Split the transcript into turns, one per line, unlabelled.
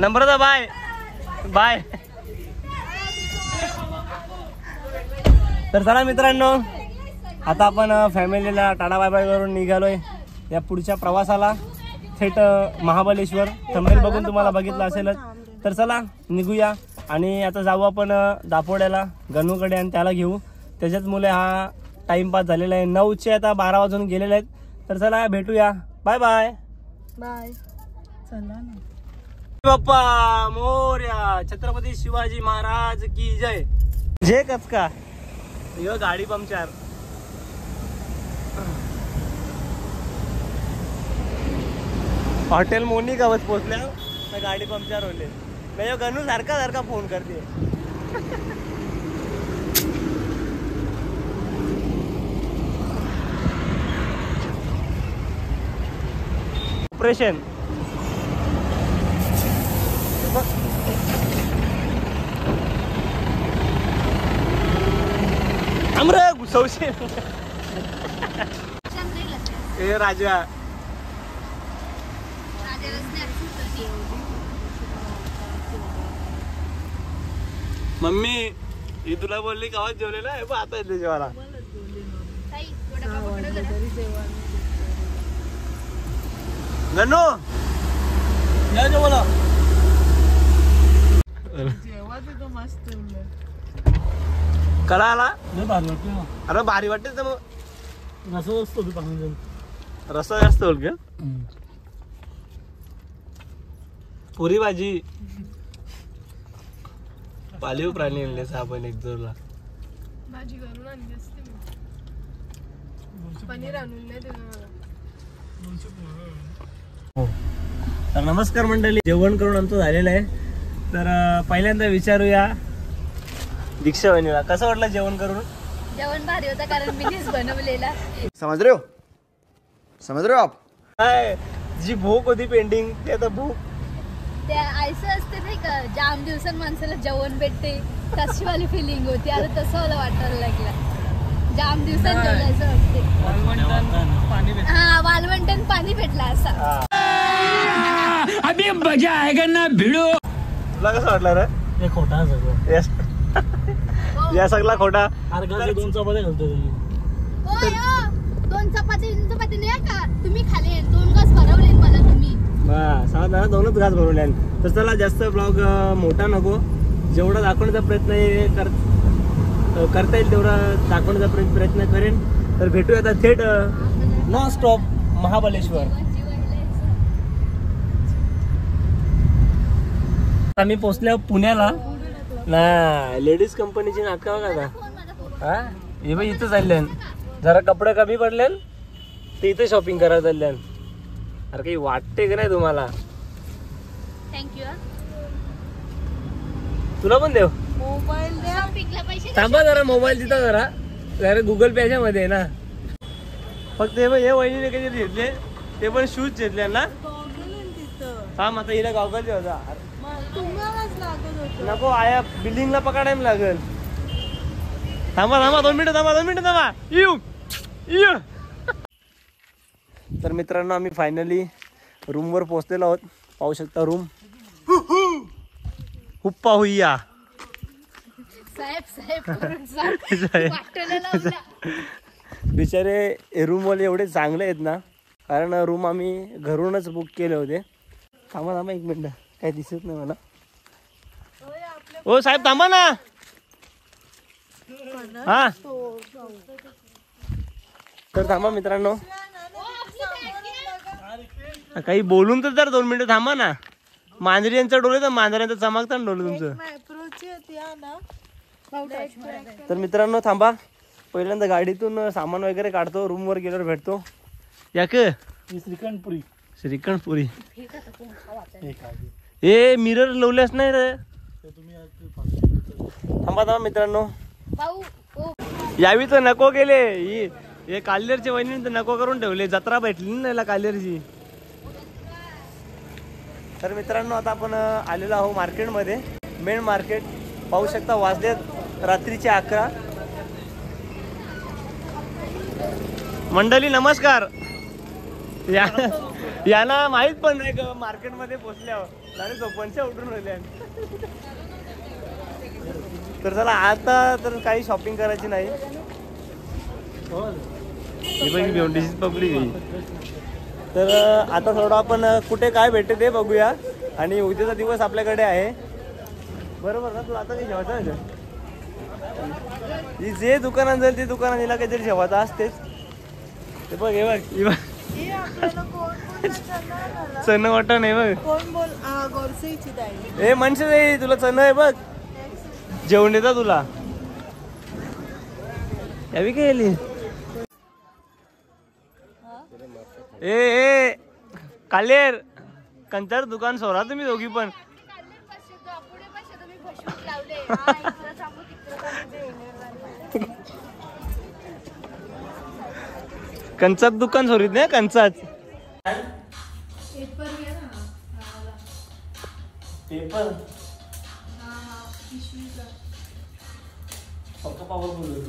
नम्रता bye bye. तर चला मित्रांनो, आता आपण फॅमिलीला टाटा बाय बाय करून निघालोय या पुढच्या प्रवासाला, थेट महाबळेश्वर. थंबनेल बघून तुम्हाला बघितलं असेलच. तर चला निघूया आणि आता जाऊ आपण दापोड्याला गणूकडे आणि त्याला घेऊ. त्याच्याच मुले हा टाइमपास झालेला आहे. 9चे आता 12 वाजून गेलेले आहेत. तर चला भेटूया. Bye bye
bye. चला ना.
बाप्पा मोरया. छत्रपती शिवाजी महाराज की जय. जय कचका. यो गाडी पंक्चर. हॉटेल मोनी गावात पोहोचल्या तर गाडी पंक्चर होले. नाही यो गणू सारखा सारखा फोन करते. ऑपरेशन आमरे घुसवशे. ए राजा मम्मी ही तुला बोलली गावात जेवलेला आहे पण आता येते जेवायला. गणू या जेवायला. कळा आला. अरे भारी वाटते. तर मग रसा असतो रसा जास्त होल का. पुरी भाजी पाळीव प्राणी आणले आपण एक जोरला.
भाजी घरून आणली असते मी. पनीर आणून नाही दिलं मला.
तर नमस्कार मंडळी, जेवण करून आमचं झालेलं आहे. तर पहिल्यांदा विचारूया दीक्षा वहिनीला कसं वाटलं जेवण करून.
जेवण भारी होता कारण मीच बनवलेला.
समझ रहे हो आप.
काय जी भूक होती पेंडिंग ते आता भूक.
ते आयचं असते नाही का, जाम दिवसांनी माणसाला जेवण भेटते तशी वाली फिलिंग होती. आता तसं मला वाटायला लागलं. जाम दिवसांनी जेवायचं वाटते. हा वालवंटन पाणी भेटला असा.
अभी मजा आएगा ना भिडो.
तुला कसं वाटलं रे.
खोटा सगळं
या सगळा खोटा.
2 चपात्या घालतो.
दोन चपाती नाही का तुम्ही खाले. 2 घास भरवले मला तुम्ही.
बस 2च घास भरवले. तर चला जास्त ब्लॉग मोठा नको. जेवढा दाखवण्याचा प्रयत्न करता येईल तेवढा दाखवण्याचा प्रयत्न करेन. तर भेटूया आता थेट नॉन स्टॉप महाबळेश्वर. आम्ही पोहोचल्या पुण्याला ना. लेडीज कंपनीची नाटकं बघा आता. हा हे बाई इथं चालले. जरा कपडे कमी पडले ते इथे शॉपिंग करायला चालले. अरे काही वाटते का नाही तुम्हाला.
थँक्यू.
तुला पण देव
मोबाईल द्या.
थांबा जरा. मोबाईल तिथं जरा गुगल पेच्या मध्ये आहे ना. फक्त हे वहिनीने काही घेतले ते पण शूज घेतले ना. थांब आता हिला गॉगल होता.
तुम्हालाच लागत होतं.
नको आया बिल्डिंगला पकडायला लागेल. थांबा 2 मिनिटं थांबा. येऊ. तर मित्रांनो आम्ही फायनली रूमवर पोहोचलेलो आहोत. पाहू शकता रूम. हुप्पा हुईया. बिचारे रूमवाले एवढे चांगले आहेत ना. कारण रूम आम्ही घरूनच बुक केले होते. थांबा 1 मिनिट. काही दिसत नाही मला. ओ साहेब थांबा ना. हा तर थांबा मित्रांनो. काही बोलून तर जर 2 मिनिटं थांबा ना. मांजरींचा डोले तर मांजऱ्यांचा चमकता ना डोले तुमचं. तर मित्रांनो थांबा. पहिल्यांदा गाडीतून सामान वगैरे काढतो. रूमवर गेल्यावर भेटतो. याक श्रीखंडपुरी. ए मिरर लावल्यास नाही रे. थांबा मित्रांनो. यावी तर नको गेले. हे काल्हेरच्या वहिनी तर नको करून ठेवले. जत्रा भेटली ना काल्हेरची. तर मित्रांनो आता आपण आलेलो आहोत मार्केटमध्ये. मेन मार्केट पाहू शकता. वाजलेत रात्रीचे 11. मंडळी नमस्कार. यांना माहित पण नाही का मार्केटमध्ये पोचल्यावर आणि झोपणच्या उठून राहिले. तर चला आता तर काही शॉपिंग करायची नाही. ही बघ भेंडीचीच पब्लिक आहे. तर आता थोडं आपण कुठे काय भेटते ते बघूया. आणि उद्याचा दिवस आपल्याकडे आहे बरोबर ना. तुला आता काही जेवायचं आहे जे दुकानात जाईल ते दुकानात हिला काहीतरी जेवायचं असतेच. ते बघ हे बघ
हे आपल्याला कोण बोलला
चण वाटण आहे बघ.
कोण बोल गोरसेची डाळी
ए मनसे तुला चण आहे बघ. जेवण येतं तुला यावी काय आली. ए कालेर कंचार दुकान सोडा तुम्ही दोघी पण. कंचात दुकान सोडीत नाही कंचात. पेपर पक्का पावर बोलू